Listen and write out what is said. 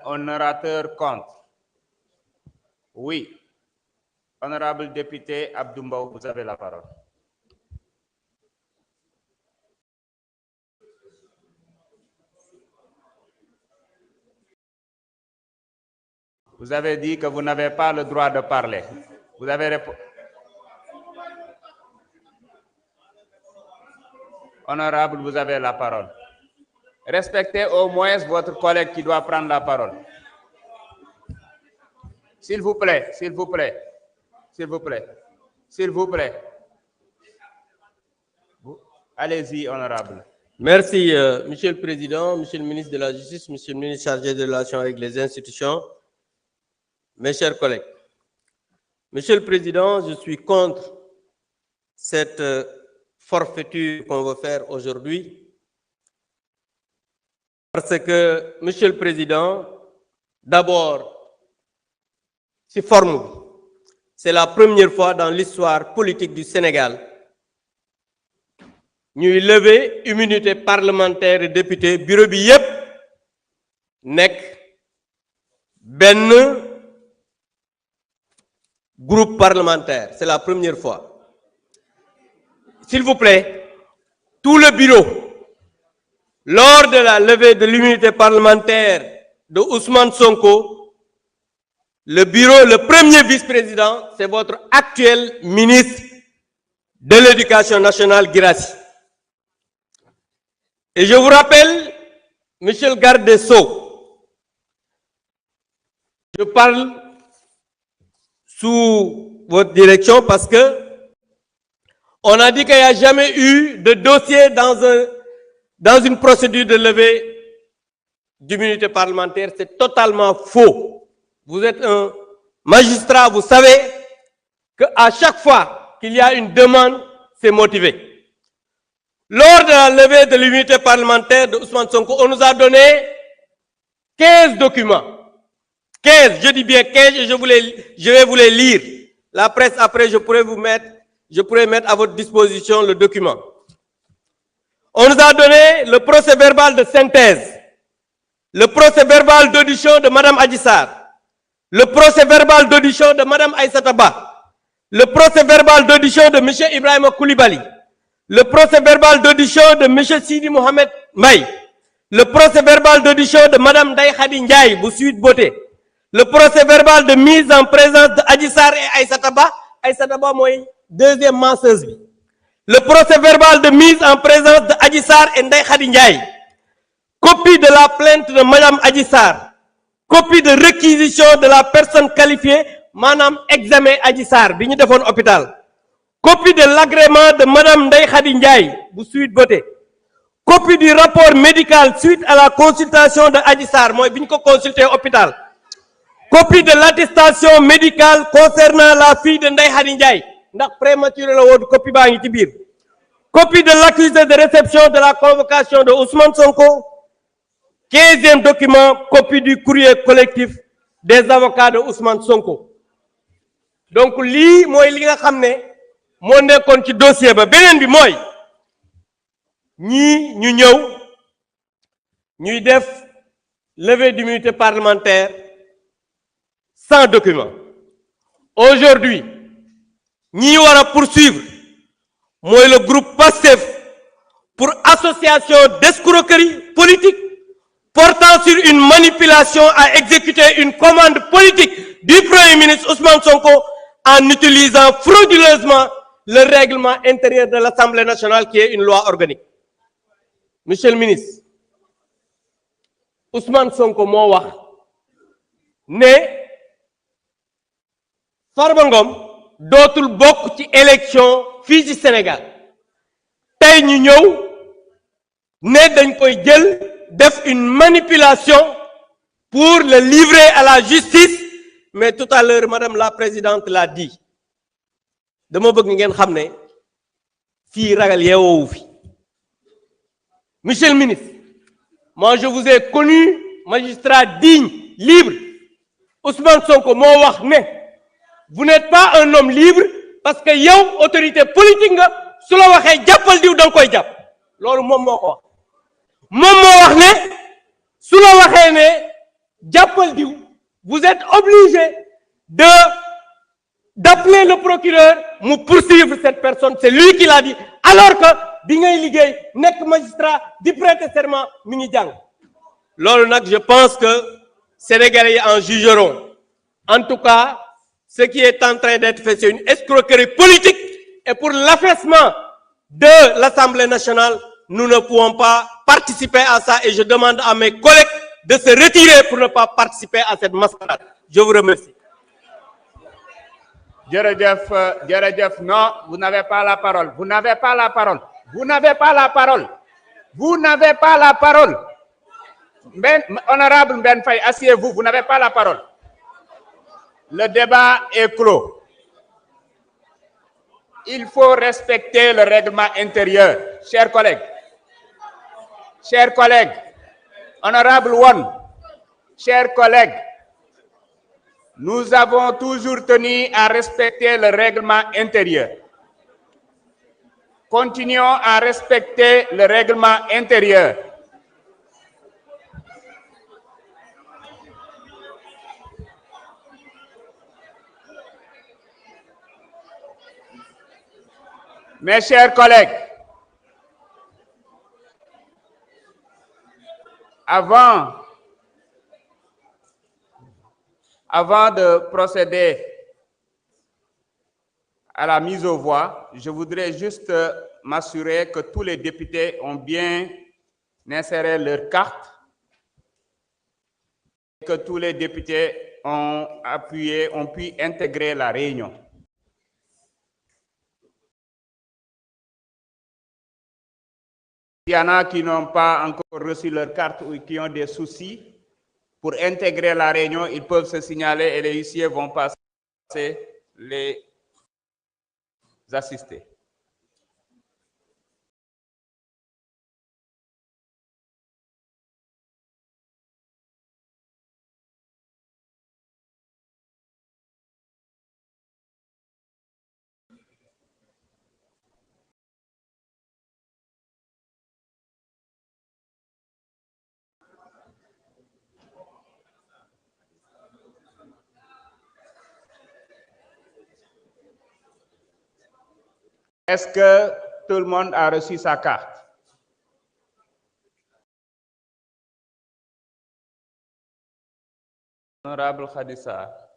Un orateur contre. Oui. Honorable député Abdou Mbow, vous avez la parole. Vous avez dit que vous n'avez pas le droit de parler. Vous avez répondu. Honorable, vous avez la parole. Respectez au moins votre collègue qui doit prendre la parole. S'il vous plaît, s'il vous plaît, s'il vous plaît, s'il vous plaît. Allez-y, honorable. Merci, Monsieur le Président, Monsieur le ministre de la Justice, Monsieur le ministre chargé des relations avec les institutions, mes chers collègues. Monsieur le Président, je suis contre cette forfaiture qu'on veut faire aujourd'hui parce que, Monsieur le Président, d'abord, c'est formidable. C'est la première fois dans l'histoire politique du Sénégal ñuy lever immunité parlementaire et député bureau bi yépp nekk benn groupe parlementaire. C'est la première fois. S'il vous plaît, tout le bureau, lors de la levée de l'immunité parlementaire de Ousmane Sonko, le bureau, le premier vice-président, c'est votre actuel ministre de l'Éducation nationale, Guirassy. Et je vous rappelle, monsieur le garde des Sceaux, je parle sous votre direction parce que on a dit qu'il n'y a jamais eu de dossier dans une procédure de levée d'immunité parlementaire. C'est totalement faux. Vous êtes un magistrat, vous savez qu'à chaque fois qu'il y a une demande, c'est motivé. Lors de la levée de l'immunité parlementaire de Ousmane Sonko, on nous a donné 15 documents. 15, je dis bien 15 et je vais vous les lire. La presse, après, je pourrais mettre à votre disposition le document. On nous a donné le procès verbal de synthèse, le procès verbal d'audition de Madame Adji Sarr, le procès verbal d'audition de Madame Aïssata Ba, le procès verbal d'audition de Monsieur Ibrahima Koulibaly, le procès verbal d'audition de Monsieur Sidi Mohamed Maï, le procès verbal d'audition de Madame Ndeye Khady Ndiaye bu Sweet Beauté, le procès verbal de mise en présence de Adji Sarr et Aïssata Ba mooy deuxième menseuse bi, le procès verbal de mise en présence de Adji Sarr et Ndeye Khady Ndiaye, copie de la plainte de Madame Adji Sarr, copie de réquisition de la personne qualifiée, maanaam examen Adji Sarr bi ñu defoon hôpital, copie de l'agrément de Madame Ndeye Khady Ndiaye bu Sweet Beauté, copie du rapport médical suite à la consultation de Adji Sarr mooy bi ñu ko consulter hôpital, copie de l'attestation médicale concernant la fille de Ndeye Khady Ndiaye ndax prématuré la woon copie baa ngi ci biir, copie de l'accusé de réception de la convocation de Ousmane Sonko, 15e document, copie du courrier collectif des avocats de Ousmane Sonko. Donc lii mooy li nga xam ne moo nekkoon ci dossier ba. Beneen bi mooy ñii ñu ñëw ñuy def levée d'immunité parlementaire sans document. Aujourd'hui ñii war a poursuivre mooy le groupe PASTEF pour association d'escroquerie politique portant sur une manipulation à exécuter une commande politique du Premier ministre Ousmane Sonko en utilisant frauduleusement le règlement intérieur de l'Assemblée nationale qui est une loi organique. Monsieur le ministre, Ousmane Sonko moo wax ne Farba Ngom dootul bokk ci élection fii ci Sénégal. Tey ñu ñëw ne dañ koy jël def une manipulation pour le livrer à la justice, mais tout à l'heure madame la présidente l'a dit. Dama bëgg ngeen xam ne fii ragal yeewoowu fi. Monsieur le ministre, moi je vous ai connu magistrat digne, libre. Ousmane Sonko moo wax ne vous n'êtes pas un homme libre parce que yow autorité politique nga, su la waxee jàppal diw danga koy jàpp. Loolu moom moo ko wax. Moom moo wax ne su la waxee ne jàppal diw, vous êtes obligé d'appeler le procureur mu poursuivre cette personne. C'est lui qui l'a dit. Alors que bi ngay liggéey nekk magistrat di prêter serment mi ngi jàng. Loolu nag je pense que Sénégalais yi en jugeront. En tout cas, ce qui est en train d'être fait, c'est une escroquerie politique. Et pour l'affaissement de l'Assemblée nationale, nous ne pouvons pas participer à ça. Et je demande à mes collègues de se retirer pour ne pas participer à cette mascarade. Je vous remercie. Djeredjef, non, vous n'avez pas la parole. Vous n'avez pas la parole. Vous n'avez pas la parole. Vous n'avez pas la parole. Honorable Mben Faye, asseyez-vous, vous n'avez pas la parole. Le débat est clos. Il faut respecter le règlement intérieur. Chers collègues, honorable One, chers collègues, nous avons toujours tenu à respecter le règlement intérieur. Continuons à respecter le règlement intérieur. Mes chers collègues, avant de procéder à la mise aux voix, je voudrais juste m'assurer que tous les députés ont bien inséré leur carte, que tous les députés ont pu intégrer la réunion. Il y en a qui n'ont pas encore reçu leur carte ou qui ont des soucis pour intégrer la réunion, ils peuvent se signaler et les huissiers vont passer les assister. Est-ce que tout le monde a reçu sa carte? Honorable Khadissa.